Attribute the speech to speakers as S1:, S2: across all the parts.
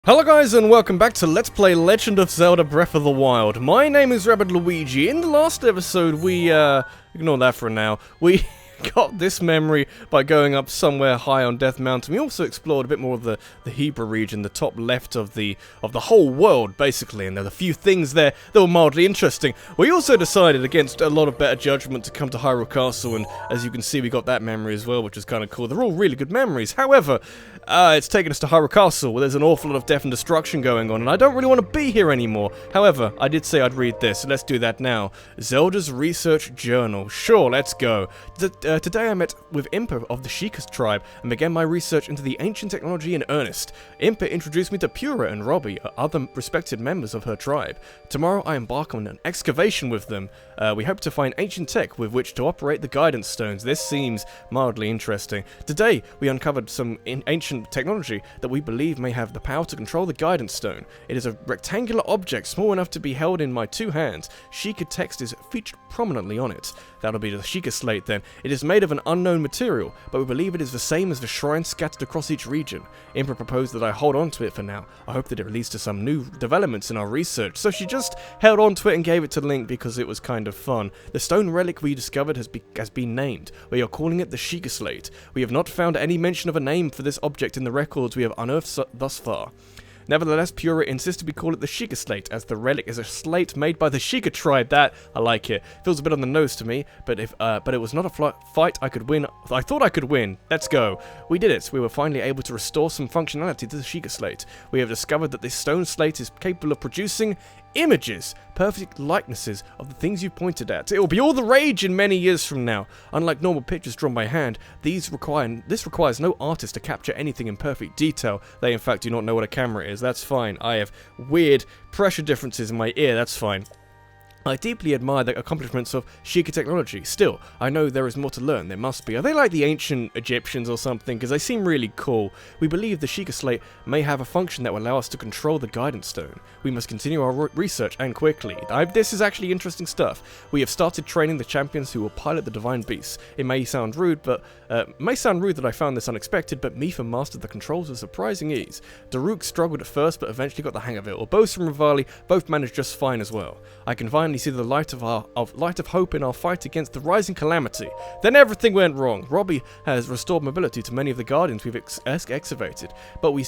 S1: Hello guys and welcome back to Let's Play Legend of Zelda Breath of the Wild. My name is Rabbidluigi. In the last episode we, ignore that for now, we got this memory by going up somewhere high on Death Mountain. We also explored a bit more of the Hebra region, the top left of the whole world, basically, and there were a few things there that were mildly interesting. We also decided, against a lot of better judgment, to come to Hyrule Castle, and as you can see, we got that memory as well, which is kind of cool. They're all really good memories. However, it's taken us to Hyrule Castle, where there's an awful lot of death and destruction going on, and I don't really want to be here anymore. However, I did say I'd read this, so let's do that now. Zelda's Research Journal. Sure, let's go. Today I met with Impa of the Sheikah tribe and began my research into the ancient technology in earnest. Impa introduced me to Pura and Robbie, other respected members of her tribe. Tomorrow I embark on an excavation with them. We hope to find ancient tech with which to operate the guidance stones. This seems mildly interesting. Today we uncovered some ancient technology that we believe may have the power to control the guidance stone. It is a rectangular object small enough to be held in my two hands. Sheikah text is featured prominently on it. That'll be the Sheikah Slate then. It is made of an unknown material, but we believe it is the same as the shrines scattered across each region. Impa proposed that I hold on to it for now. I hope that it leads to some new developments in our research. So she just held on to it and gave it to Link because it was kind of fun. The stone relic we discovered has been named. We are calling it the Sheikah Slate. We have not found any mention of a name for this object in the records we have unearthed thus far. Nevertheless, Pura insisted we call it the Sheikah Slate, as the relic is a slate made by the Sheikah tribe. That, I like it. Feels a bit on the nose to me, but it was not a fight I could win. I thought I could win. Let's go. We did it. We were finally able to restore some functionality to the Sheikah Slate. We have discovered that this stone slate is capable of producing images, perfect likenesses of the things you pointed at. It will be all the rage in many years from now. Unlike normal pictures drawn by hand, this requires no artist to capture anything in perfect detail. They in fact do not know what a camera is. That's fine. I have weird pressure differences in my ear. That's fine. I deeply admire the accomplishments of Sheikah technology. Still, I know there is more to learn. There must be. Are they like the ancient Egyptians or something? Because they seem really cool. We believe the Sheikah Slate may have a function that will allow us to control the guidance stone. We must continue our research, and quickly. This is actually interesting stuff. We have started training the champions who will pilot the divine beasts. It may sound rude, that I found this unexpected, but Mipha mastered the controls with surprising ease. Daruk struggled at first, but eventually got the hang of it. Urbosa and Rivali both managed just fine as well. I can finally see the light of hope in our fight against the rising calamity. Then everything went wrong. Robbie has restored mobility to many of the guardians we've excavated, but we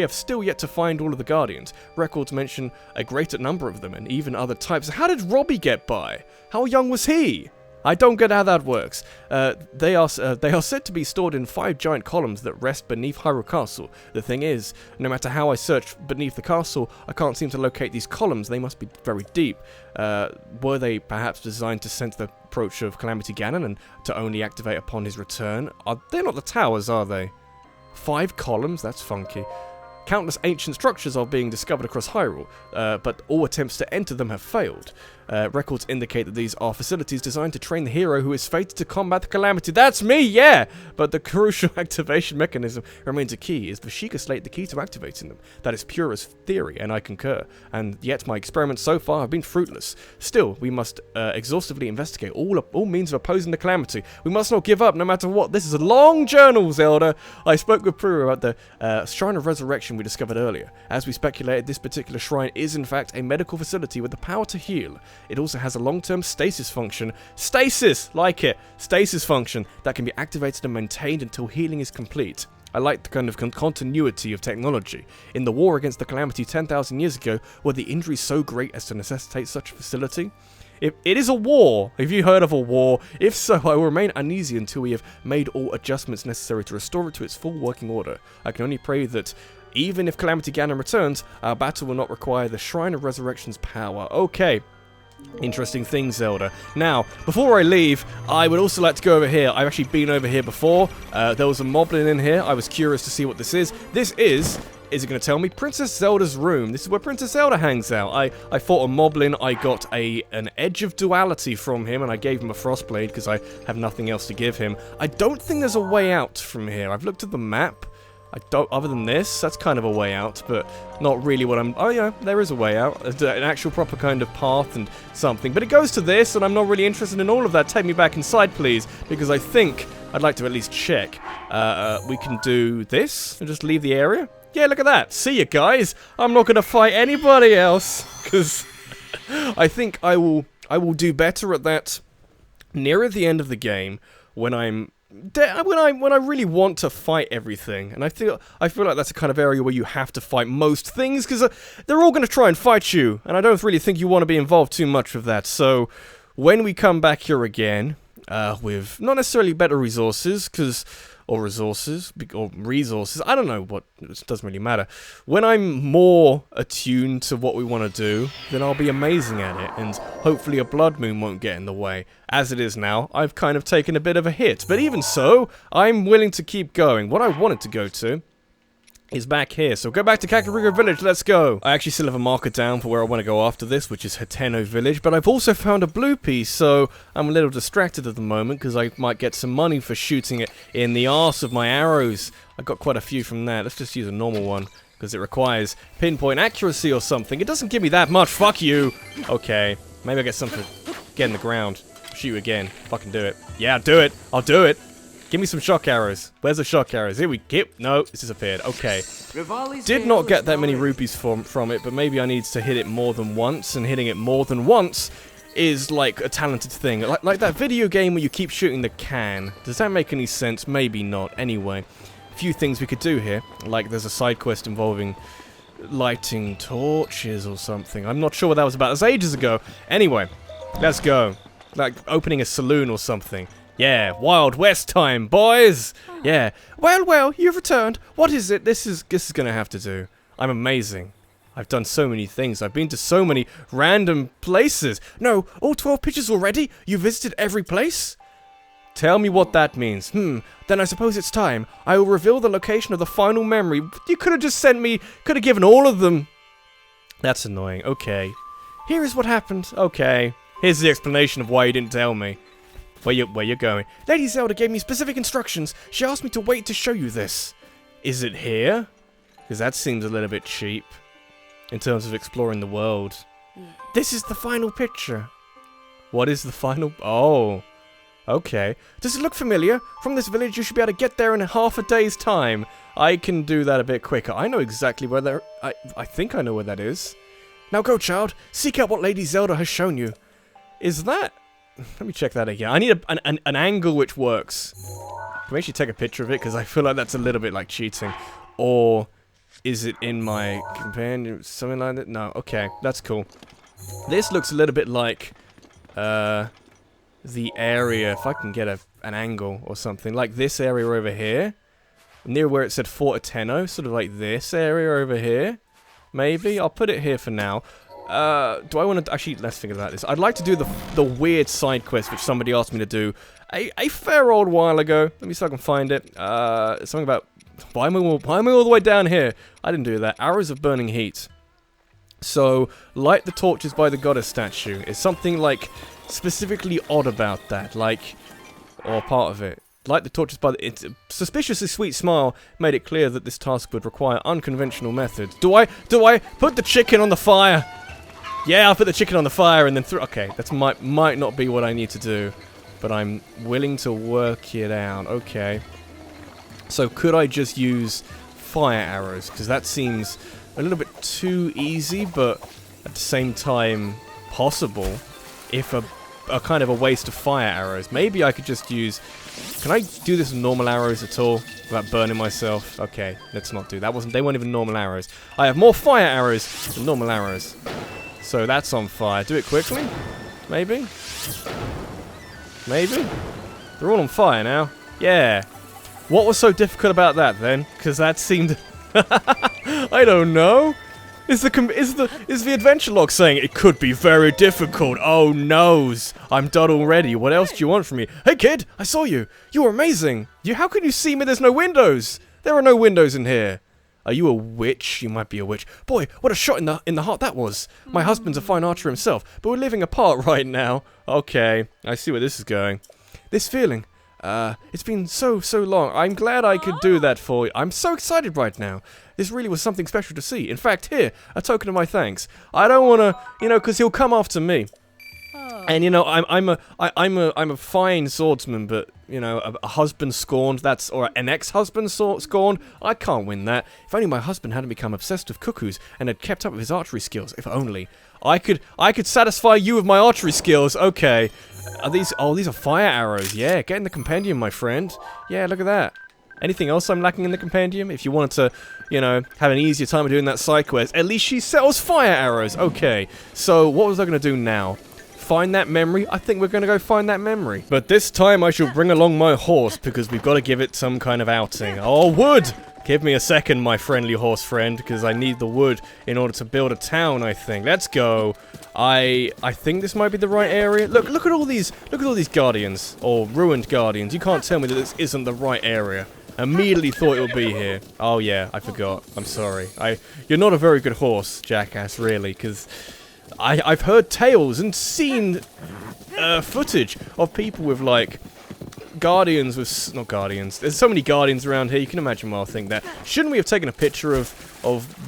S1: have still yet to find all of the guardians. Records mention a greater number of them and even other types. How did Robbie get by? How young was he? I don't get how that works. They are said to be stored in 5 giant columns that rest beneath Hyrule Castle. The thing is, no matter how I search beneath the castle, I can't seem to locate these columns. They must be very deep. Were they perhaps designed to sense the approach of Calamity Ganon and to only activate upon his return? They're not the towers, are they? 5 columns? That's funky. Countless ancient structures are being discovered across Hyrule, but all attempts to enter them have failed. Records indicate that these are facilities designed to train the hero who is fated to combat the calamity. That's me, yeah! But the crucial activation mechanism remains a key. Is the Sheikah Slate the key to activating them? That is Pura's theory, and I concur. And yet my experiments so far have been fruitless. Still, we must exhaustively investigate all means of opposing the calamity. We must not give up, no matter what. This is a long journal, Zelda. I spoke with Pura about the Shrine of Resurrection we discovered earlier. As we speculated, this particular shrine is in fact a medical facility with the power to heal. It also has a long-term stasis function. Stasis! Like it! Stasis function that can be activated and maintained until healing is complete. I like the kind of continuity of technology. In the war against the calamity 10,000 years ago, were the injuries so great as to necessitate such a facility? It is a war. Have you heard of a war? If so, I will remain uneasy until we have made all adjustments necessary to restore it to its full working order. I can only pray that even if Calamity Ganon returns, our battle will not require the Shrine of Resurrection's power. Okay. Interesting thing, Zelda. Now, before I leave, I would also like to go over here. I've actually been over here before. There was a moblin in here. I was curious to see what this is. This is it going to tell me? Princess Zelda's room. This is where Princess Zelda hangs out. I fought a moblin. I got an Edge of Duality from him, and I gave him a Frostblade because I have nothing else to give him. I don't think there's a way out from here. I've looked at the map. Other than this, that's kind of a way out, but not really what I'm... Oh yeah, there is a way out. An actual proper kind of path and something. But it goes to this, and I'm not really interested in all of that. Take me back inside, please, because I think I'd like to at least check. We can do this and just leave the area. Yeah, look at that. See ya, guys. I'm not gonna fight anybody else, because I think I will do better at that nearer the end of the game when when I really want to fight everything. And I feel like that's a kind of area where you have to fight most things, because they're all going to try and fight you, and I don't really think you want to be involved too much with that. So when we come back here again with not necessarily better resources, or resources, I don't know what, it doesn't really matter. When I'm more attuned to what we want to do, then I'll be amazing at it, and hopefully a blood moon won't get in the way. As it is now, I've kind of taken a bit of a hit, but even so, I'm willing to keep going. What I wanted to go to is back here, so go back to Kakariko Village, let's go! I actually still have a marker down for where I want to go after this, which is Hateno Village, but I've also found a blue piece, so I'm a little distracted at the moment, because I might get some money for shooting it in the arse of my arrows. I got quite a few from that. Let's just use a normal one, because it requires pinpoint accuracy or something. It doesn't give me that much, fuck you! Okay, maybe I get something to get in the ground. Shoot again, fucking do it. Yeah, I'll do it, I'll do it! Give me some shock arrows. Where's the shock arrows? Here we go. No, it's disappeared. Okay. Did not get that many rupees from it, but maybe I need to hit it more than once, and hitting it more than once is like a talented thing. Like that video game where you keep shooting the can. Does that make any sense? Maybe not. Anyway, a few things we could do here. Like there's a side quest involving lighting torches or something. I'm not sure what that was about. It was ages ago. Anyway, let's go. Like opening a saloon or something. Yeah, Wild West time, boys! Yeah. Well, you've returned. What is it? This is gonna have to do. I'm amazing. I've done so many things. I've been to so many random places. No, all 12 pitches already? You visited every place? Tell me what that means. Then I suppose it's time. I will reveal the location of the final memory. You could have just sent me, could have given all of them. That's annoying. Okay. Here is what happened. Okay. Here's the explanation of why you didn't tell me. Where you going? Lady Zelda gave me specific instructions. She asked me to wait to show you this. Is it here? Because that seems a little bit cheap in terms of exploring the world. This is the final picture. What is the final? Oh, okay. Does it look familiar? From this village, you should be able to get there in half a day's time. I can do that a bit quicker. I know exactly where there. I think I know where that is. Now go, child. Seek out what Lady Zelda has shown you. Is that? Let me check that again. I need an angle which works. Can we actually take a picture of it? Because I feel like that's a little bit like cheating. Or is it in my companion? Something like that? No. Okay. That's cool. This looks a little bit like the area. If I can get an angle or something. Like this area over here. Near where it said Fort Ateno. Sort of like this area over here. Maybe. I'll put it here for now. Do I want to... Actually, let's think about this. I'd like to do the weird side quest which somebody asked me to do a fair old while ago. Let me see if I can find it. Something about... Why am I all the way down here? I didn't do that. Arrows of burning heat. So, light the torches by the goddess statue. Is something, like, specifically odd about that? Like, or part of it. Light the torches by the... It's a suspiciously sweet smile made it clear that this task would require unconventional methods. Do I put the chicken on the fire? Yeah, I'll put the chicken on the fire and then throw... Okay, that might not be what I need to do. But I'm willing to work it out. Okay. So could I just use fire arrows? Because that seems a little bit too easy, but at the same time possible. If a kind of a waste of fire arrows. Maybe I could just use... Can I do this with normal arrows at all? Without burning myself? Okay, let's not do that. They weren't even normal arrows. I have more fire arrows than normal arrows. So that's on fire. Do it quickly? Maybe? Maybe? They're all on fire now. Yeah. What was so difficult about that then? Because that seemed... I don't know. Is the adventure log saying it could be very difficult? Oh noes. I'm done already. What else do you want from me? Hey kid, I saw you. You were amazing. How can you see me? There's no windows. There are no windows in here. Are you a witch? You might be a witch. Boy, what a shot in the heart that was. My husband's a fine archer himself, but we're living apart right now. Okay, I see where this is going. This feeling, it's been so long. I'm glad I could do that for you. I'm so excited right now. This really was something special to see. In fact, here, a token of my thanks. I don't want to, because he'll come after me. And you know, I'm a fine swordsman, but you know, a husband scorned, or an ex-husband scorned. I can't win that. If only my husband hadn't become obsessed with cuckoos and had kept up with his archery skills. If only I could satisfy you with my archery skills. Okay, these are fire arrows. Yeah, get in the compendium, my friend. Yeah, look at that. Anything else I'm lacking in the compendium? If you wanted to, you know, have an easier time of doing that side quest, at least she sells fire arrows. Okay, so what was I gonna do now? Find that memory? I think we're gonna go find that memory. But this time I shall bring along my horse because we've got to give it some kind of outing. Oh, wood! Give me a second, my friendly horse friend, because I need the wood in order to build a town, I think. Let's go. I think this might be the right area. Look at all these guardians, or ruined guardians. You can't tell me that this isn't the right area. Immediately thought it would be here. Oh yeah, I forgot. I'm sorry. You're not a very good horse, jackass, really, because I've heard tales and seen footage of people with, like, guardians with... Not guardians. There's so many guardians around here, you can imagine why I think that. Shouldn't we have taken a picture of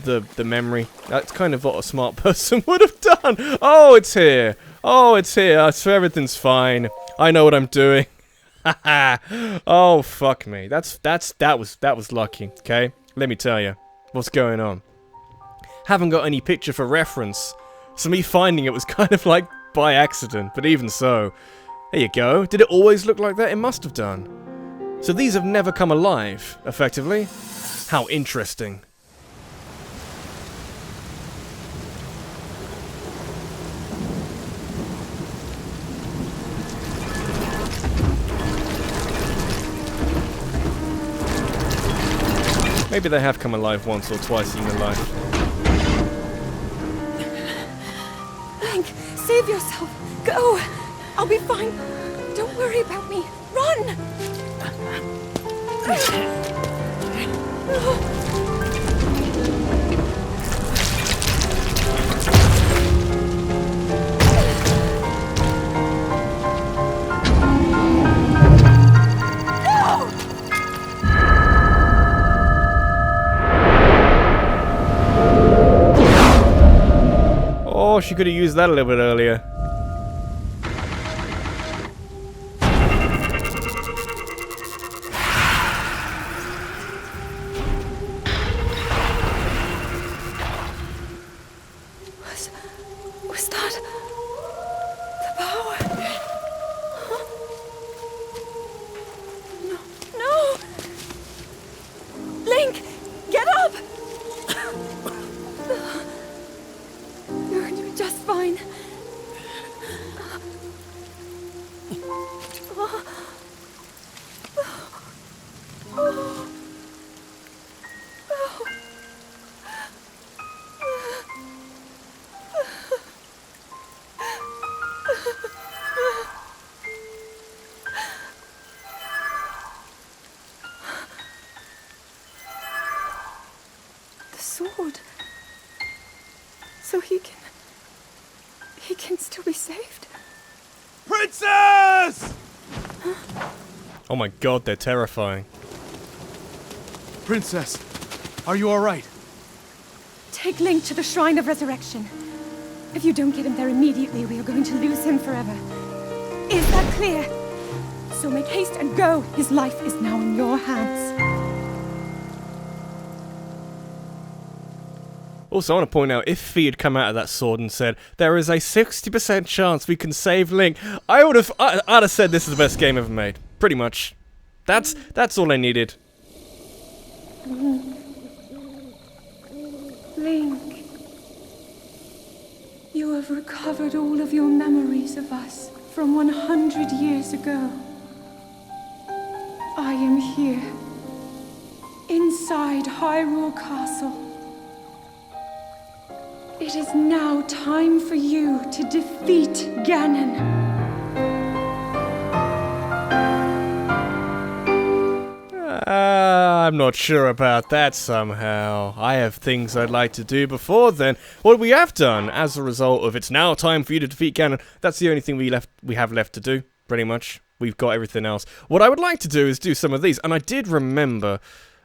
S1: the memory? That's kind of what a smart person would have done. Oh, it's here. Oh, it's here. So everything's fine. I know what I'm doing. Oh, fuck me. That was lucky, okay? Let me tell you. What's going on? Haven't got any picture for reference. So me finding it was kind of like by accident, but even so. There you go. Did it always look like that? It must have done. So these have never come alive, effectively. How interesting. Maybe they have come alive once or twice in their life.
S2: Link, save yourself. Go. I'll be fine. Don't worry about me. Run!
S1: Oh, she could have used that a little bit earlier.
S2: Was that the power? Huh? No! Link, get up! You're just fine. Sword. So he can still be saved?
S3: Princess!
S1: Oh my god, they're terrifying.
S3: Princess, are you alright?
S2: Take Link to the Shrine of Resurrection. If you don't get him there immediately, we are going to lose him forever. Is that clear? So make haste and go. His life is now in your hands.
S1: Also, I want to point out, if Fee had come out of that sword and said, there is a 60% chance we can save Link, I'd have said this is the best game ever made. Pretty much. That's all I needed.
S2: Link, you have recovered all of your memories of us from 100 years ago. I am here, inside Hyrule Castle. It is now time for you to defeat Ganon.
S1: I'm not sure about that somehow. I have things I'd like to do before then. What we have done as a result of it's now time for you to defeat Ganon, that's the only thing we have left to do, pretty much. We've got everything else. What I would like to do is do some of these, and I did remember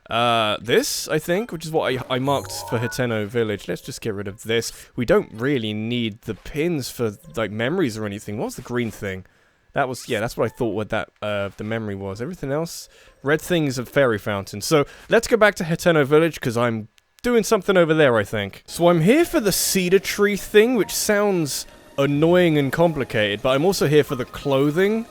S1: this, I think, which is what I marked for Hiteno Village. Let's just get rid of this. We don't really need the pins for, like, memories or anything. What was the green thing? That was, yeah, that's what I thought what that, the memory was. Everything else? Red thing's a fairy fountain. So, let's go back to Hiteno Village, because I'm doing something over there, I think. So, I'm here for the cedar tree thing, which sounds annoying and complicated, but I'm also here for the clothing.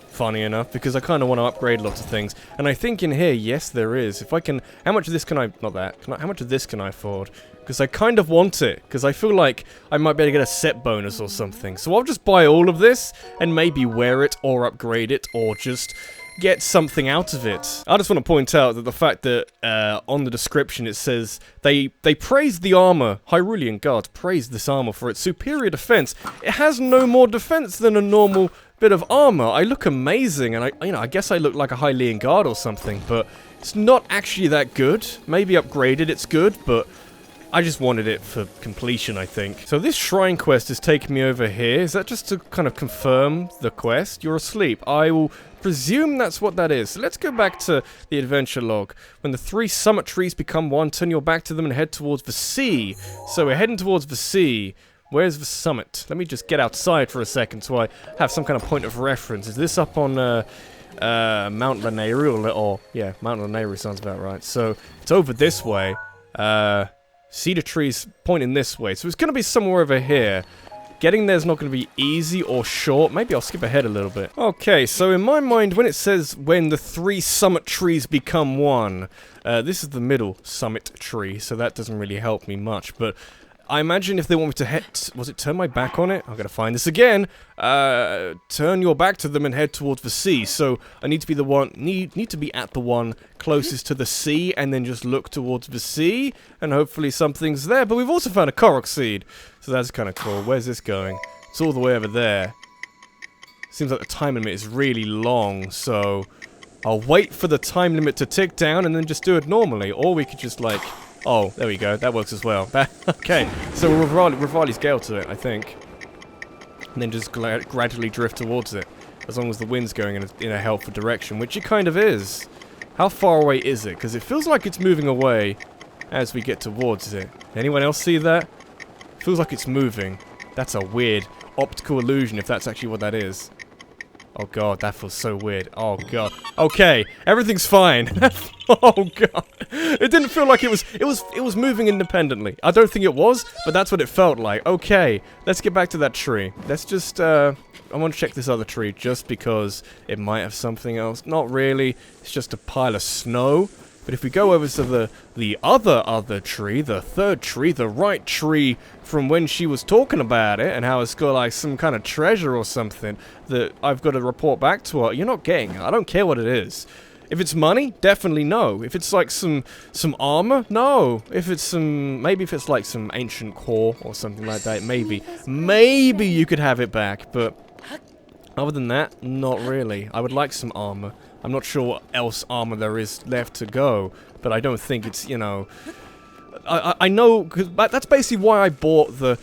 S1: Funny enough, because I kind of want to upgrade lots of things. And I think in here, yes, there is. If I can... How much of this can I... Not that. How much of this can I afford? Because I kind of want it. Because I feel like I might be able to get a set bonus or something. So I'll just buy all of this, and maybe wear it, or upgrade it, or just get something out of it. I just want to point out that the fact that on the description it says they praise the armor. Hyrulean guards praise this armor for its superior defense. It has no more defense than a normal bit of armor. I look amazing, and I guess I look like a Hylian guard or something, but it's not actually that good. Maybe upgraded, it's good, but I just wanted it for completion, I think. So this shrine quest is taking me over here. Is that just to kind of confirm the quest? You're asleep. I will presume that's what that is. So let's go back to the adventure log. When the 3 summit trees become one, turn your back to them and head towards the sea. So we're heading towards the sea. Where's the summit? Let me just get outside for a second so I have some kind of point of reference. Is this up on Mount Lanayru? Or yeah, Mount Lanayru sounds about right. So it's over this way. Cedar trees pointing this way. So it's going to be somewhere over here. Getting there's not going to be easy or short. Maybe I'll skip ahead a little bit. Okay, so in my mind, when it says when the 3 summit trees become one, this is the middle summit tree, so that doesn't really help me much. But I imagine if they want me to head... Was it turn my back on it? I've got to find this again. Turn your back to them and head towards the sea. So I need to be the one... Need to be at the one closest to the sea and then just look towards the sea. And hopefully something's there. But we've also found a Korok seed. So that's kind of cool. Where's this going? It's all the way over there. Seems like the time limit is really long. So I'll wait for the time limit to tick down and then just do it normally. Or we could just like... Oh, there we go. That works as well. Okay, so we'll Rivali's Gale to it, I think. And then just gradually drift towards it. As long as the wind's going in a helpful direction, which it kind of is. How far away is it? Because it feels like it's moving away as we get towards it. Anyone else see that? Feels like it's moving. That's a weird optical illusion, if that's actually what that is. Oh god, that feels so weird. Oh god. Okay, everything's fine. Oh god. It didn't feel like it was moving independently. I don't think it was, but that's what it felt like. Okay, let's get back to that tree. Let's just I want to check this other tree just because it might have something else. Not really. It's just a pile of snow. But if we go over to the other tree, the third tree, the right tree from when she was talking about it and how it's got like some kind of treasure or something that I've got to report back to her, you're not getting it. I don't care what it is. If it's money, definitely no. If it's like some armor, no. If it's maybe if it's like some ancient core or something like that, maybe you could have it back, but other than that, not really. I would like some armor. I'm not sure what else armor there is left to go, but I don't think it's, you know... I know, cause that's basically why I bought the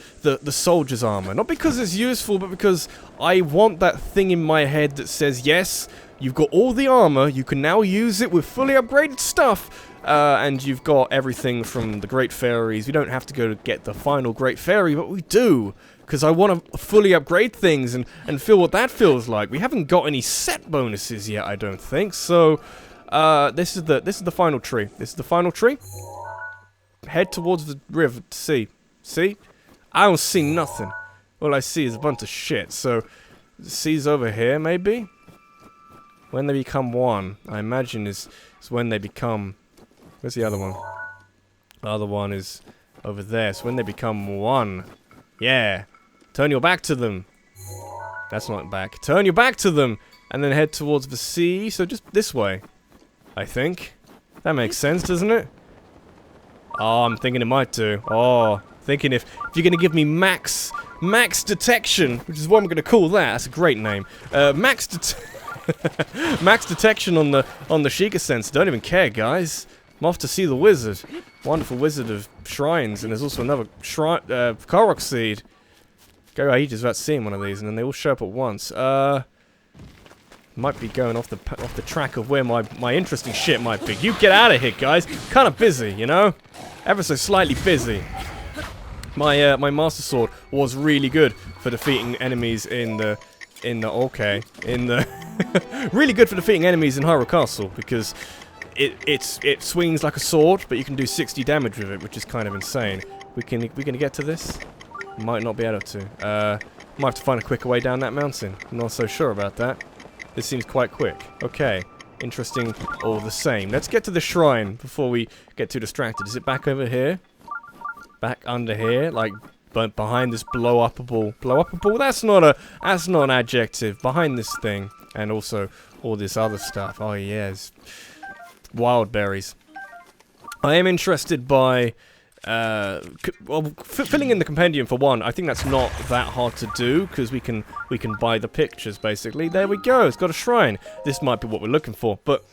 S1: soldier's armor. Not because it's useful, but because I want that thing in my head that says, yes, you've got all the armor, you can now use it with fully upgraded stuff, and you've got everything from the Great Fairies. We don't have to go to get the final Great Fairy, but we do. Because I want to fully upgrade things and feel what that feels like. We haven't got any set bonuses yet, I don't think. So, this is the final tree. This is the final tree. Head towards the river to see. See? I don't see nothing. All I see is a bunch of shit. So, the sea's over here, maybe? When they become one, I imagine is when they become... Where's the other one? The other one is over there. So when they become one. Yeah. Turn your back to them. That's not back. Turn your back to them. And then head towards the sea. So just this way. I think. That makes sense, doesn't it? Oh, I'm thinking it might do. Oh, thinking if you're going to give me max detection, which is what I'm going to call that. That's a great name. Max detection on the Sheikah sense. Don't even care, guys. I'm off to see the wizard. Wonderful wizard of shrines. And there's also another shrine, Korok seed. Go ages without seeing one of these, and then they all show up at once. Might be going off the track of where my interesting shit might be. You get out of here, guys. Kind of busy, you know? Ever so slightly busy. My Master Sword was really good for defeating enemies in the really good for defeating enemies in Hyrule Castle, because it swings like a sword, but you can do 60 damage with it, which is kind of insane. We gonna get to this? Might not be able to. Might have to find a quicker way down that mountain. I'm not so sure about that. This seems quite quick. Okay. Interesting all the same. Let's get to the shrine before we get too distracted. Is it back over here? Back under here? Like, behind this blow-upable... Blow-upable? That's not an adjective. Behind this thing. And also all this other stuff. Oh, yes. Wild berries. I am interested by... filling in the compendium for one. I think that's not that hard to do, because we can buy the pictures, basically. There we go, it's got a shrine. This might be what we're looking for, but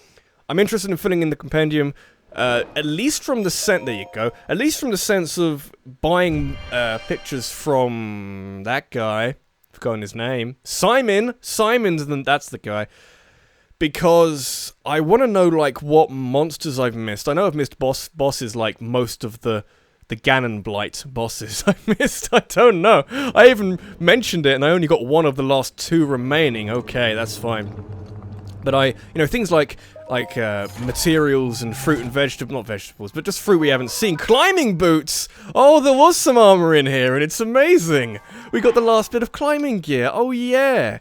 S1: I'm interested in filling in the compendium, at least from the there you go, at least from the sense of buying pictures from that guy. I've forgotten his name. That's the guy. Because I want to know, like, what monsters I've missed. I know I've missed bosses like most of the Ganon Blight bosses I missed. I don't know. I even mentioned it, and I only got one of the last 2 remaining. Okay, that's fine. But things like materials and fruit and not vegetables, but just fruit we haven't seen. Climbing boots! Oh, there was some armor in here, and it's amazing. We got the last bit of climbing gear. Oh, yeah.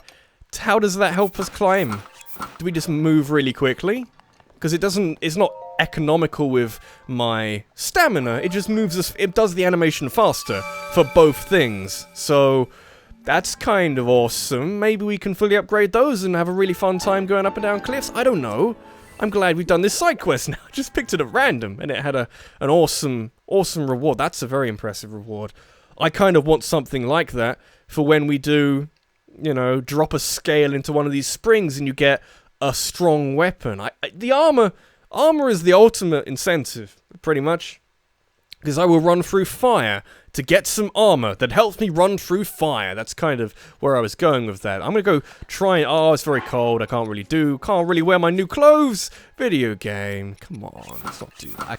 S1: How does that help us climb? Do we just move really quickly? Because it's not economical with my stamina. It just moves us, it does the animation faster for both things. So that's kind of awesome. Maybe we can fully upgrade those and have a really fun time going up and down cliffs. I don't know. I'm glad we've done this side quest now. I just picked it at random and it had an awesome reward. That's a very impressive reward. I kind of want something like that for when we do, you know, drop a scale into one of these springs and you get a strong weapon. The armor is the ultimate incentive, pretty much. Because I will run through fire to get some armor that helps me run through fire. That's kind of where I was going with that. I'm gonna go try and... Oh, it's very cold. I can't really wear my new clothes. Video game. Come on, let's not do that. I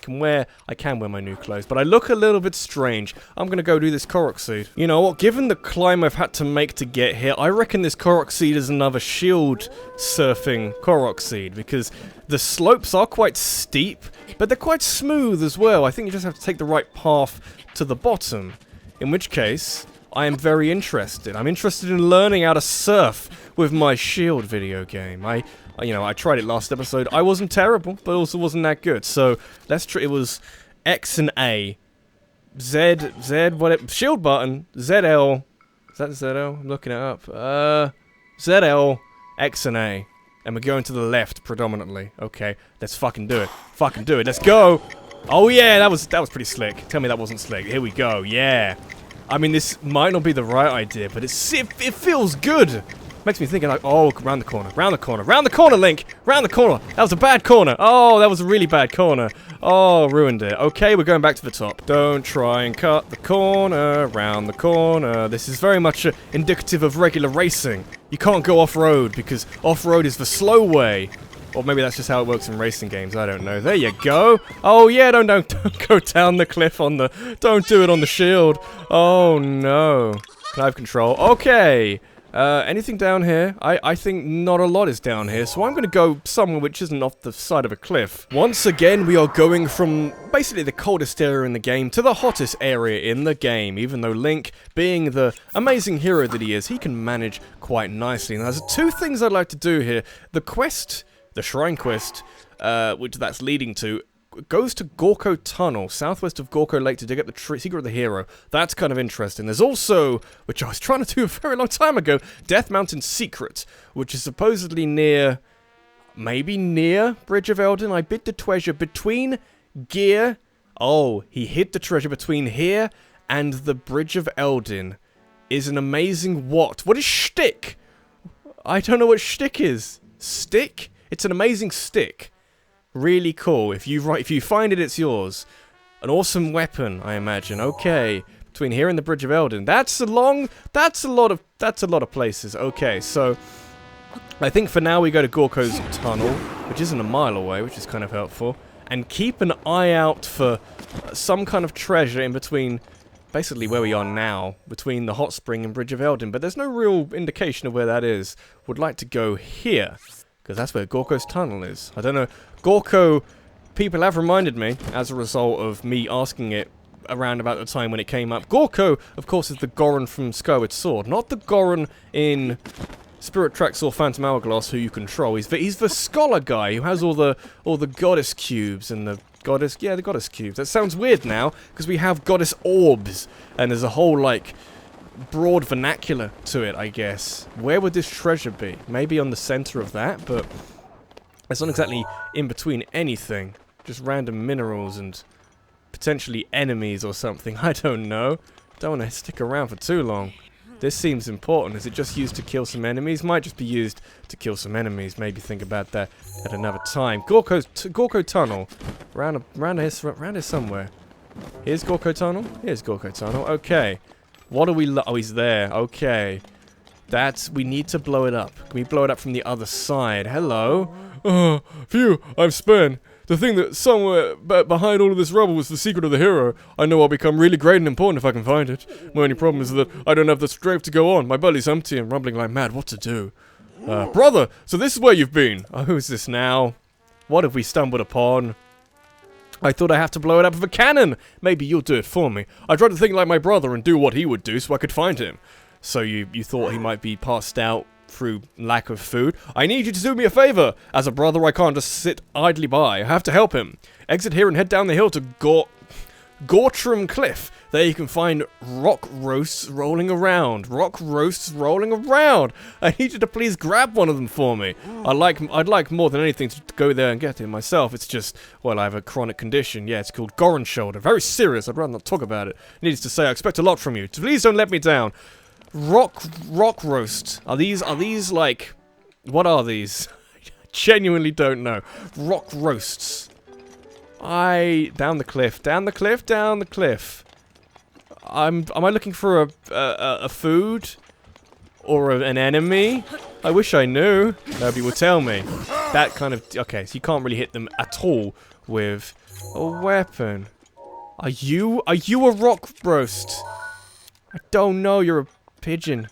S1: can wear my new clothes, but I look a little bit strange. I'm gonna go do this Korok seed. You know what? Given the climb I've had to make to get here, I reckon this Korok seed is another shield surfing Korok seed, because the slopes are quite steep, but they're quite smooth as well. I think you just have to take the right path to the bottom. In which case, I am very interested. I'm interested in learning how to surf with my shield video game. I tried it last episode. I wasn't terrible, but also wasn't that good. So let's try. It was X and A, Z, whatever. Shield button. ZL. Is that ZL? I'm looking it up. ZL, X and A. And we're going to the left predominantly. Okay, let's fucking do it. Fucking do it. Let's go. Oh yeah, that was pretty slick. Tell me that wasn't slick. Here we go. Yeah. I mean, this might not be the right idea, but it feels good. Makes me think, like, oh, round the corner, round the corner, round the corner, Link, round the corner. That was a bad corner. Oh, that was a really bad corner. Oh, ruined it. Okay, we're going back to the top. Don't try and cut the corner, round the corner. This is very much indicative of regular racing. You can't go off-road because off-road is the slow way. Or maybe that's just how it works in racing games. I don't know. There you go. Oh yeah, don't go down the cliff on the. Don't do it on the shield. Oh no. Can I have control? Okay. Anything down here? I think not a lot is down here, so I'm going to go somewhere which isn't off the side of a cliff. Once again, we are going from basically the coldest area in the game to the hottest area in the game, even though Link, being the amazing hero that he is, he can manage quite nicely. And there's 2 things I'd like to do here. The quest, the shrine quest, which that's leading to, goes to Gorko Tunnel, southwest of Gorko Lake, to dig up the secret of the hero. That's kind of interesting. There's also, which I was trying to do a very long time ago, Death Mountain Secret, which is supposedly near, maybe near Bridge of Eldin. I bid the treasure between gear. Oh, he hid the treasure between here and the Bridge of Eldin. Is an amazing what? What is shtick? I don't know what shtick is. Stick? It's an amazing stick. Really cool. If you find it, it's yours. An awesome weapon, I imagine. Okay, between here and the Bridge of Eldin. That's a lot of places. Okay, so I think for now we go to Gorko's Tunnel, which isn't a mile away, which is kind of helpful. And keep an eye out for some kind of treasure in between, basically where we are now, between the Hot Spring and Bridge of Eldin. But there's no real indication of where that is. Would like to go here, because that's where Gorko's Tunnel is. I don't know. Gorko, people have reminded me, as a result of me asking it around about the time when it came up. Gorko, of course, is the Goron from Skyward Sword, not the Goron in Spirit Tracks or Phantom Hourglass who you control. He's the scholar guy who has all the goddess cubes and the goddess cubes. That sounds weird now because we have goddess orbs and there's a whole like broad vernacular to it, I guess. Where would this treasure be? Maybe on the center of that, but it's not exactly in between anything. Just random minerals and potentially enemies or something. I don't know. Don't want to stick around for too long. This seems important. Is it just used to kill some enemies? Might just be used to kill some enemies. Maybe think about that at another time. Gorko Tunnel. Round here somewhere. Here's Gorko Tunnel. Here's Gorko Tunnel. Okay. What are we... Oh, he's there. Okay. We need to blow it up. Can we blow it up from the other side? Hello? Oh, phew. I'm Spen. The thing that somewhere behind all of this rubble was the secret of the hero. I know I'll become really great and important if I can find it. My only problem is that I don't have the strength to go on. My belly's empty and rumbling like mad. What to do? Brother, so this is where you've been. Oh, who's this now? What have we stumbled upon? I thought I have to blow it up with a cannon. Maybe you'll do it for me. I tried to think like my brother and do what he would do so I could find him. So you thought he might be passed out through lack of food? I need you to do me a favor. As a brother, I can't just sit idly by. I have to help him. Exit here and head down the hill to Gortram Cliff. There you can find rock roasts rolling around. Rock roasts rolling around. I need you to please grab one of them for me. I'd like more than anything to go there and get it myself. It's just, well, I have a chronic condition. Yeah, it's called Goron Shoulder. Very serious. I'd rather not talk about it. Needless to say, I expect a lot from you. Please don't let me down. Rock roast. Are these like, what are these? I genuinely don't know. Rock roasts. Down the cliff. Am I looking for a food or an enemy? I wish I knew. Nobody would tell me. That kind of, okay, so you can't really hit them at all with a weapon. Are you a rock roast? I don't know. You're a pigeon.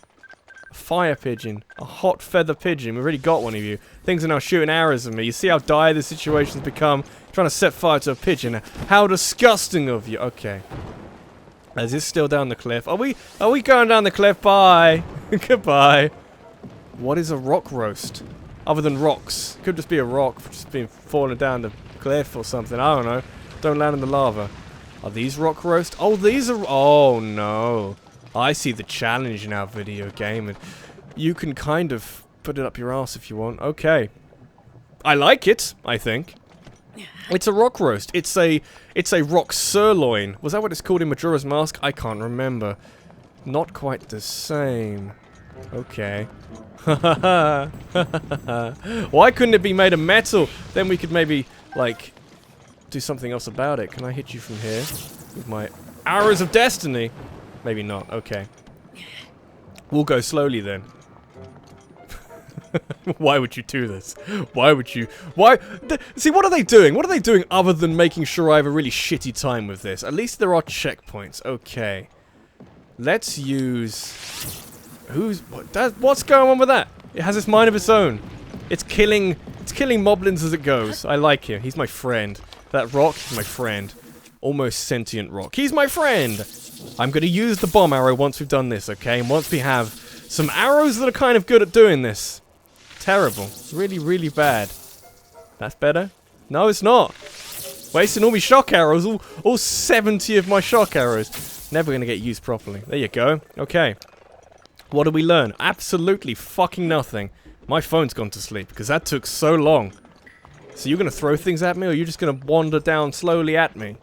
S1: A fire pigeon. A hot feather pigeon. We've already got one of you. Things are now shooting arrows at me. You see how dire the situation's become? Trying to set fire to a pigeon. How disgusting of you. Okay. Is this still down the cliff? Are we going down the cliff? Bye. Goodbye. What is a rock roast? Other than rocks. Could just be a rock just being falling down the cliff or something. I don't know. Don't land in the lava. Are these rock roast? Oh, these are... Oh, no. I see the challenge in our video game, and you can kind of put it up your ass if you want. Okay. I like it, I think. It's a rock roast. It's a rock sirloin. Was that what it's called in Majora's Mask? I can't remember. Not quite the same. Okay. Why couldn't it be made of metal? Then we could maybe, like, do something else about it. Can I hit you from here? With my arrows of destiny? Maybe not. Okay. We'll go slowly then. Why would you do this? Why would you... Why... See, what are they doing? What are they doing other than making sure I have a really shitty time with this? At least there are checkpoints. Okay. Let's use... What's going on with that? It has its mind of its own. It's killing moblins as it goes. I like him. He's my friend. That rock is my friend. Almost sentient rock. He's my friend! I'm going to use the bomb arrow once we've done this, okay? And once we have some arrows that are kind of good at doing this. Terrible. Really, really bad. That's better? No, it's not. Wasting all my shock arrows. All 70 of my shock arrows. Never going to get used properly. There you go. Okay. What did we learn? Absolutely fucking nothing. My phone's gone to sleep because that took so long. So you're going to throw things at me, or you're just going to wander down slowly at me?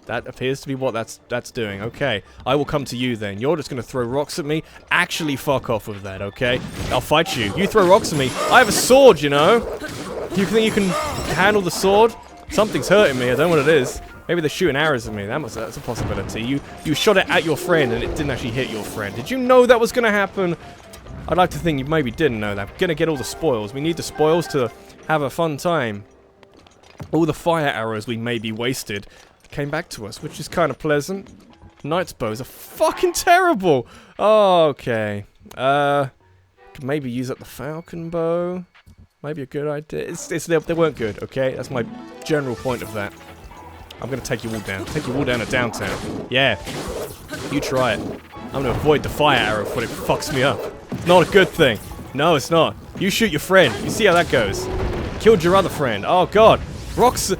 S1: That appears to be what that's doing. Okay, I will come to you then. You're just going to throw rocks at me? Actually fuck off with that, okay? I'll fight you. You throw rocks at me. I have a sword, you know? You think you can handle the sword? Something's hurting me. I don't know what it is. Maybe they're shooting arrows at me. That's a possibility. You shot it at your friend and it didn't actually hit your friend. Did you know that was going to happen? I'd like to think you maybe didn't know that. We're gonna get all the spoils. We need the spoils to have a fun time. All the fire arrows we maybe wasted came back to us, which is kind of pleasant. Knight's bows are fucking terrible! Oh, okay. Could maybe use up the falcon bow. Maybe a good idea. They weren't good, okay? That's my general point of that. I'm gonna take you all down. Take you all down to downtown. Yeah. You try it. I'm gonna avoid the fire arrow before it fucks me up. It's not a good thing. No, it's not. You shoot your friend. You see how that goes. Killed your other friend. Oh, God. Rocks...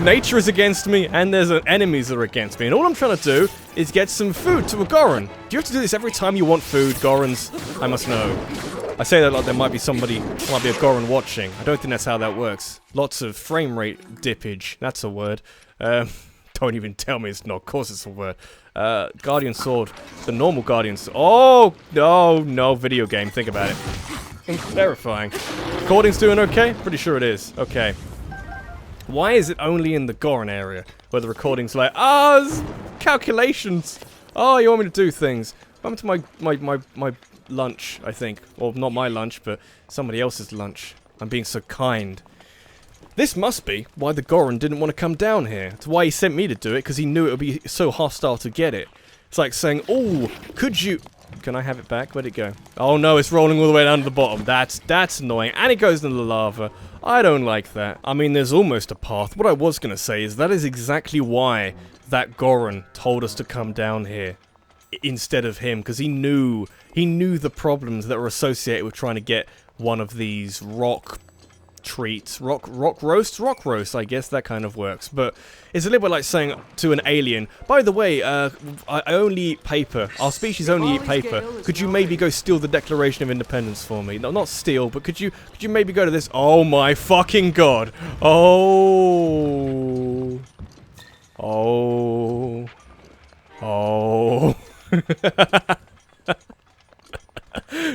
S1: Nature is against me, and there's enemies that are against me. And all I'm trying to do is get some food to a Goron. Do you have to do this every time you want food, Gorons? I must know. I say that like there might be a Goron watching. I don't think that's how that works. Lots of frame rate dippage. That's a word. Don't even tell me it's not. Of course it's a word. Guardian Sword. The normal Guardian Sword. Oh, no, video game. Think about it. Terrifying. Recording's doing okay? Pretty sure it is. Okay. Why is it only in the Goron area where the recording's like, calculations. Oh, you want me to do things. What happened to my lunch, I think. Well, not my lunch, but somebody else's lunch. I'm being so kind. This must be why the Goron didn't want to come down here. It's why he sent me to do it, because he knew it would be so hostile to get it. It's like saying, oh, could you... Can I have it back? Where'd it go? Oh no, it's rolling all the way down to the bottom. That's annoying. And it goes into the lava. I don't like that. I mean, there's almost a path. What I was going to say is that is exactly why that Goron told us to come down here instead of him, because he knew the problems that were associated with trying to get one of these rock treats. Rock roast, I guess that kind of works. But it's a little bit like saying to an alien, by the way, I only eat paper. Our species only eat paper. Could you maybe go steal the Declaration of Independence for me? No, not steal, but could you maybe go to this? Oh my fucking god. Oh.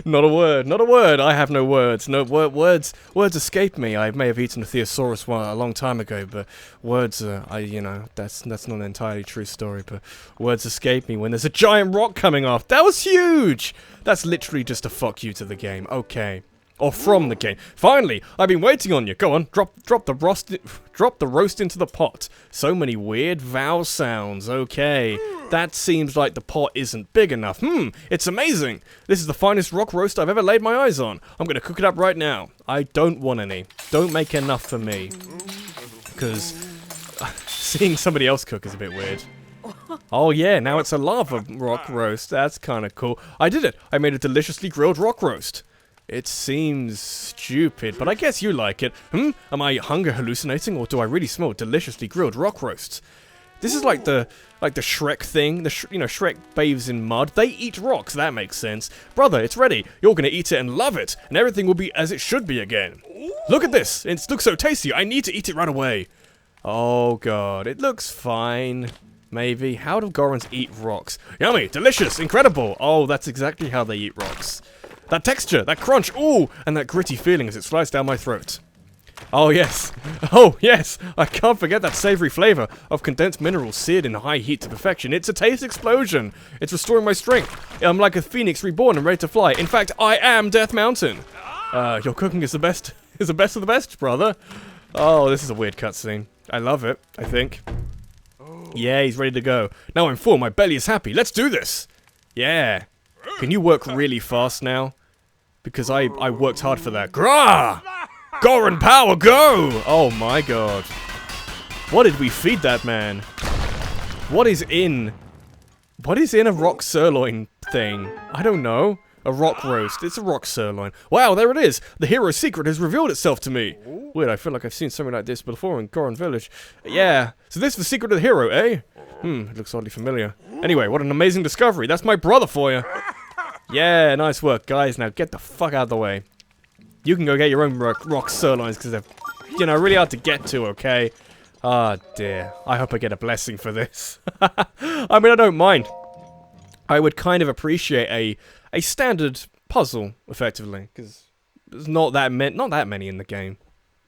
S1: Not a word. I have no words. No words escape me. I may have eaten a thesaurus a long time ago, but words that's not an entirely true story, but words escape me when there's a giant rock coming off. That was huge. That's literally just a fuck you to the game. Okay. Or from the game. Finally, I've been waiting on you. Go on, drop the roast into the pot. So many weird vowel sounds. Okay, that seems like the pot isn't big enough. It's amazing. This is the finest rock roast I've ever laid my eyes on. I'm gonna cook it up right now. I don't want any. Don't make enough for me, because seeing somebody else cook is a bit weird. Oh yeah, now it's a lava rock roast. That's kind of cool. I did it. I made a deliciously grilled rock roast. It seems stupid, but I guess you like it. Am I hunger hallucinating, or do I really smell deliciously grilled rock roasts? This is like the Shrek thing. Shrek bathes in mud. They eat rocks. That makes sense. Brother, it's ready. You're gonna eat it and love it, and everything will be as it should be again. Look at this. It looks so tasty. I need to eat it right away. Oh god, it looks fine. Maybe. How do Gorons eat rocks? Yummy, delicious, incredible. Oh, that's exactly how they eat rocks. That texture, that crunch, ooh, and that gritty feeling as it slides down my throat. Oh yes, I can't forget that savory flavor of condensed minerals seared in high heat to perfection. It's a taste explosion. It's restoring my strength. I'm like a phoenix reborn and ready to fly. In fact, I am Death Mountain. Your cooking is the best of the best, brother. Oh, this is a weird cutscene. I love it, I think. Yeah, he's ready to go. Now I'm full, my belly is happy. Let's do this. Yeah. Can you work really fast now? Because I worked hard for that. Grah! Goron power, go! Oh my god. What did we feed that man? What is in a rock sirloin thing? I don't know. A rock roast. It's a rock sirloin. Wow, there it is! The hero's secret has revealed itself to me! Weird, I feel like I've seen something like this before in Goron Village. Yeah, so this is the secret of the hero, eh? It looks oddly familiar. Anyway, what an amazing discovery. That's my brother for you. Yeah, nice work, guys. Now get the fuck out of the way. You can go get your own rock sirloins, because they're, really hard to get to, okay? Ah, dear. I hope I get a blessing for this. I mean, I don't mind. I would kind of appreciate a standard puzzle, effectively, because there's not that many in the game.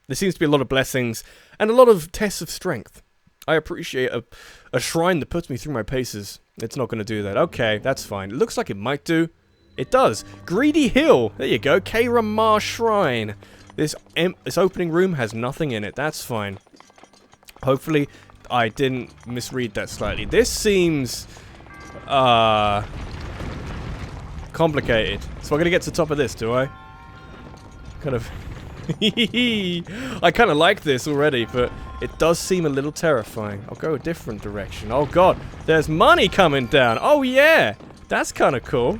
S1: There seems to be a lot of blessings and a lot of tests of strength. I appreciate a shrine that puts me through my paces. It's not going to do that. Okay, that's fine. It looks like it might do. It does. Greedy Hill. There you go. Kaira Ma Shrine. This opening room has nothing in it. That's fine. Hopefully, I didn't misread that slightly. This seems complicated. So I'm gonna get to the top of this, do I? Kind of. I kind of like this already, but it does seem a little terrifying. I'll go a different direction. Oh god, there's money coming down. Oh yeah, that's kind of cool.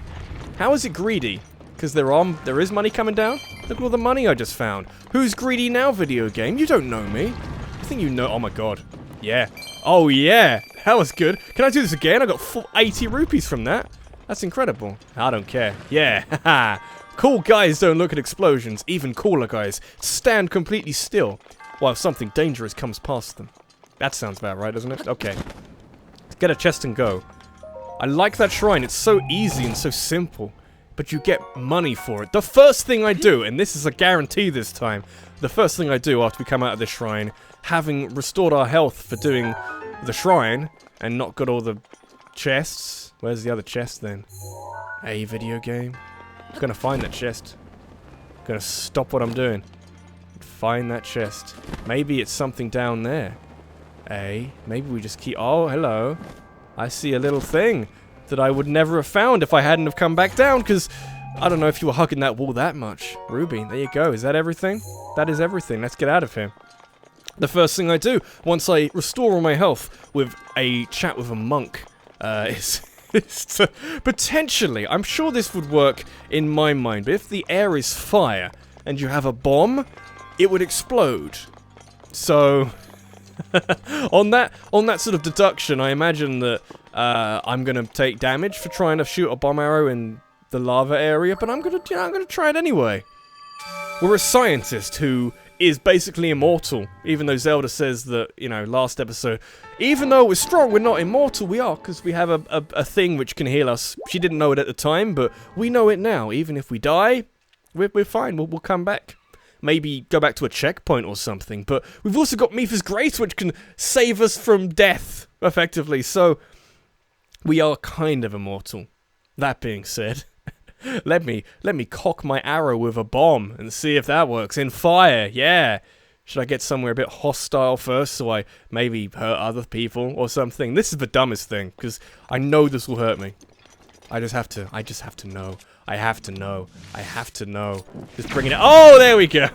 S1: How is it greedy? Because there is money coming down? Look at all the money I just found. Who's greedy now, video game? You don't know me. I think you know. Oh my god. Yeah. Oh yeah. That was good. Can I do this again? I got 80 rupees from that. That's incredible. I don't care. Yeah. Haha. Cool guys don't look at explosions. Even cooler guys stand completely still while something dangerous comes past them. That sounds about right, doesn't it? Okay. Let's get a chest and go. I like that shrine. It's so easy and so simple. But you get money for it. The first thing I do, and this is a guarantee this time, the first thing I do after we come out of this shrine, having restored our health for doing the shrine, and not got all the chests. Where's the other chest then? Hey, video game. I'm gonna find that chest. I'm gonna stop what I'm doing. Find that chest. Maybe it's something down there. Hey, maybe we just keep... Oh, hello. I see a little thing that I would never have found if I hadn't have come back down, because I don't know if you were hugging that wall that much. Ruby, there you go. Is that everything? That is everything. Let's get out of here. The first thing I do, once I restore all my health with a chat with a monk, is to potentially, I'm sure this would work in my mind, but if the air is fire and you have a bomb, it would explode. So... on that sort of deduction, I imagine that I'm gonna take damage for trying to shoot a bomb arrow in the lava area, but I'm gonna try it anyway. We're a scientist who is basically immortal, even though Zelda says that, you know, last episode, even though we're strong, we're not immortal. We are, because we have a thing which can heal us. She didn't know it at the time, but we know it now. Even if we die, we're fine. We'll come back. Maybe go back to a checkpoint or something, but we've also got Mipha's Grace, which can save us from death, effectively, so we are kind of immortal. That being said, let me cock my arrow with a bomb and see if that works. In fire, yeah. Should I get somewhere a bit hostile first, so I maybe hurt other people or something? This is the dumbest thing, because I know this will hurt me. I just have to know. I have to know. Just bring it out. Oh, there we go.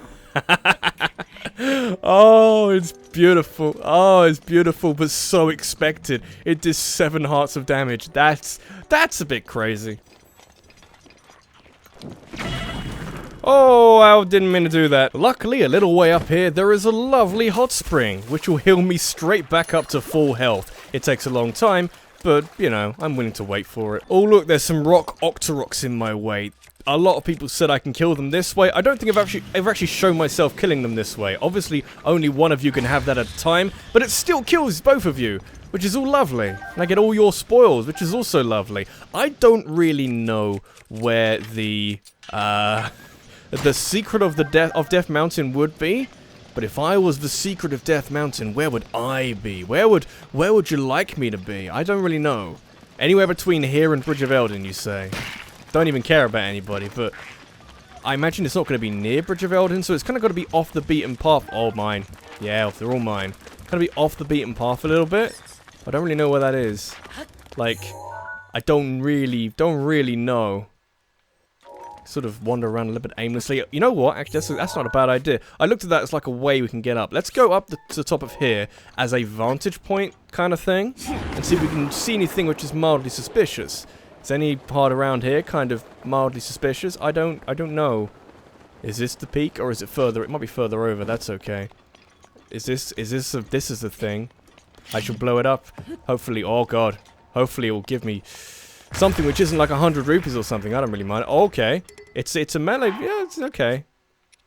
S1: Oh, it's beautiful. Oh, it's beautiful, but so expected. It does 7 hearts of damage. That's a bit crazy. Oh, I didn't mean to do that. Luckily, a little way up here, there is a lovely hot spring, which will heal me straight back up to full health. It takes a long time, but, you know, I'm willing to wait for it. Oh, look, there's some rock octoroks in my way. A lot of people said I can kill them this way. I don't think I've actually shown myself killing them this way. Obviously, only one of you can have that at a time, but it still kills both of you, which is all lovely. And I get all your spoils, which is also lovely. I don't really know where the secret of Death Mountain would be. But if I was the secret of Death Mountain, where would I be? Where would you like me to be? I don't really know. Anywhere between here and Bridge of Eldin, you say? Don't even care about anybody, but I imagine it's not going to be near Bridge of Eldin, so it's kind of got to be off the beaten path. Oh, mine. Yeah, they're all mine. Kind of be off the beaten path a little bit. I don't really know where that is. Like, I don't really know. Sort of wander around a little bit aimlessly. You know what? Actually, that's not a bad idea. I looked at that as like a way we can get up. Let's go up to the top of here as a vantage point kind of thing, and see if we can see anything which is mildly suspicious. Is any part around here kind of mildly suspicious? I don't know. Is this the peak or is it further? It might be further over. That's okay. This is the thing. I shall blow it up. Hopefully. Oh god. Hopefully it will give me something which isn't like 100 rupees or something. I don't really mind. Okay. It's a melee. Yeah, it's okay.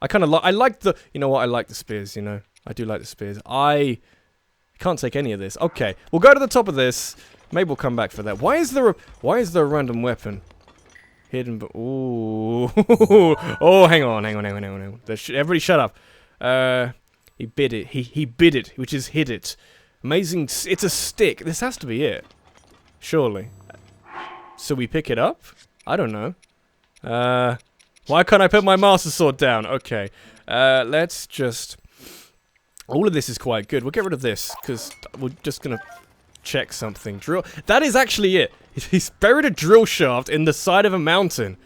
S1: I like the... You know what? I like the spears, you know. I do like the spears. I can't take any of this. Okay. We'll go to the top of this. Maybe we'll come back for that. Why is there a random weapon? Hidden... Ooh. Oh, hang on. Everybody shut up. He bid it. He bid it, which is hid it. Amazing... It's a stick. This has to be it. Surely. So we pick it up? I don't know. Why can't I put my Master Sword down? Okay. Let's just... All of this is quite good. We'll get rid of this, because we're just going to check something. Drill... That is actually it. He's buried a drill shaft in the side of a mountain.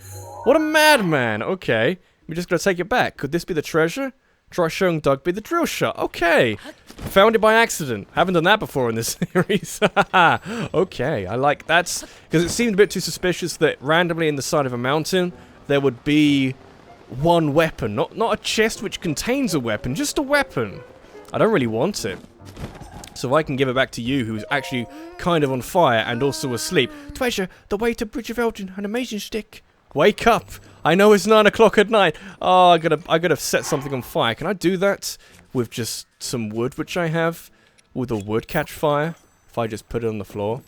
S1: What a madman. Okay. We're just going to take it back. Could this be the treasure? Try showing Dugby the drill shaft. Okay. Found it by accident. Haven't done that before in this series. Okay. I like that. Because it seemed a bit too suspicious that randomly in the side of a mountain there would be one weapon. Not a chest which contains a weapon. Just a weapon. I don't really want it. So if I can give it back to you, who's actually kind of on fire and also asleep. Treasure, the way to Bridge of Elgin, an amazing stick. Wake up! I know it's 9 o'clock at night. Oh, I gotta set something on fire. Can I do that with just some wood, which I have? Will the wood catch fire if I just put it on the floor?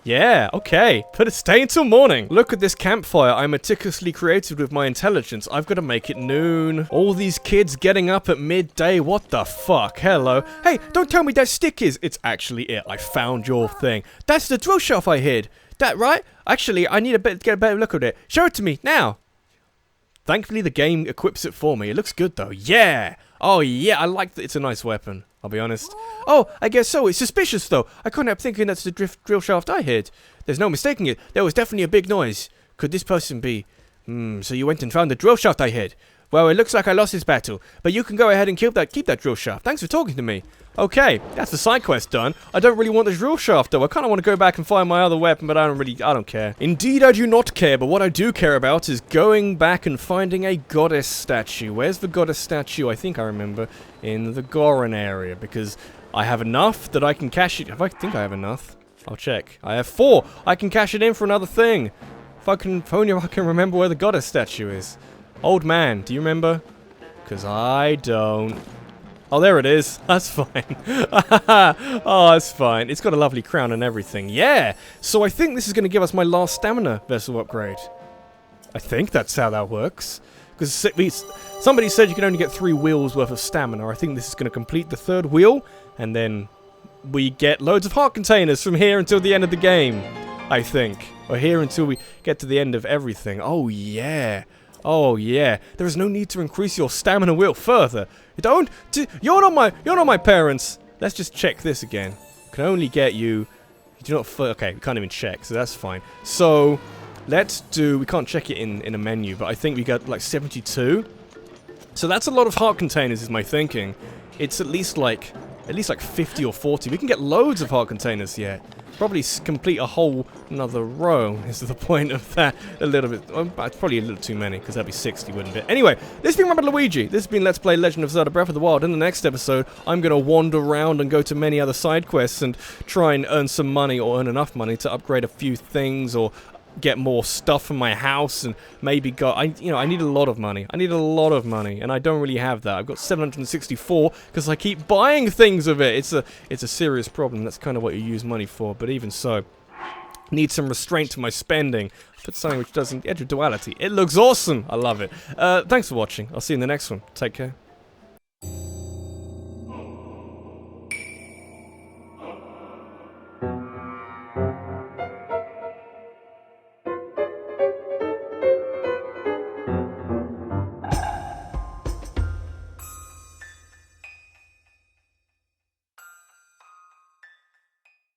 S1: Yeah, okay. Stay until morning. Look at this campfire. I meticulously created with my intelligence. I've got to make it noon. All these kids getting up at midday. What the fuck? Hello. Hey, don't tell me that stick is. It's actually it. I found your thing. That's the drill shaft I hid. That right? Actually, I need to get a better look at it. Show it to me, now. Thankfully, the game equips it for me. It looks good, though. Yeah. Oh, yeah. I like that. It's a nice weapon. I'll be honest. Oh, I guess so. It's suspicious, though. I couldn't help thinking that's the drill shaft I hid. There's no mistaking it. There was definitely a big noise. Could this person be... so you went and found the drill shaft I hid. Well, it looks like I lost this battle. But you can go ahead and keep that drill shaft. Thanks for talking to me. Okay, that's the side quest done. I don't really want the drill shaft, though. I kind of want to go back and find my other weapon, but I don't care. Indeed, I do not care, but what I do care about is going back and finding a goddess statue. Where's the goddess statue? I think I remember in the Goron area, because I have enough that I can cash it. I think I have enough. I'll check. I have 4. I can cash it in for another thing. If only I can remember where the goddess statue is. Old man, do you remember? Because I don't. Oh, there it is. That's fine. Oh, that's fine. It's got a lovely crown and everything. Yeah! So I think this is going to give us my last stamina vessel upgrade. I think that's how that works. Because somebody said you can only get 3 wheels worth of stamina. I think this is going to complete the 3rd wheel. And then we get loads of heart containers from here until the end of the game. I think. Or here until we get to the end of everything. Oh, yeah. Oh yeah, there is no need to increase your stamina wheel further. You're not my parents. Let's just check this again. Can only get you. You do not. Okay, we can't even check, so that's fine. So let's do. We can't check it in a menu, but I think we got like 72. So that's a lot of heart containers, is my thinking. It's at least like 50 or 40. We can get loads of heart containers yet. Probably complete a whole another row is the point of that. A little bit. It's probably a little too many, because that'd be 60, wouldn't it? Anyway, this has been Rabbidluigi. This has been Let's Play Legend of Zelda Breath of the Wild. In the next episode, I'm going to wander around and go to many other side quests and try and earn some money, or earn enough money to upgrade a few things, or get more stuff from my house, and maybe I need a lot of money. I need a lot of money, and I don't really have that. I've got 764 because I keep buying things of it. It's a serious problem. That's kind of what you use money for. But even so, need some restraint to my spending. Put something which doesn't edge of duality. It looks awesome. I love it. Thanks for watching. I'll see you in the next one. Take care.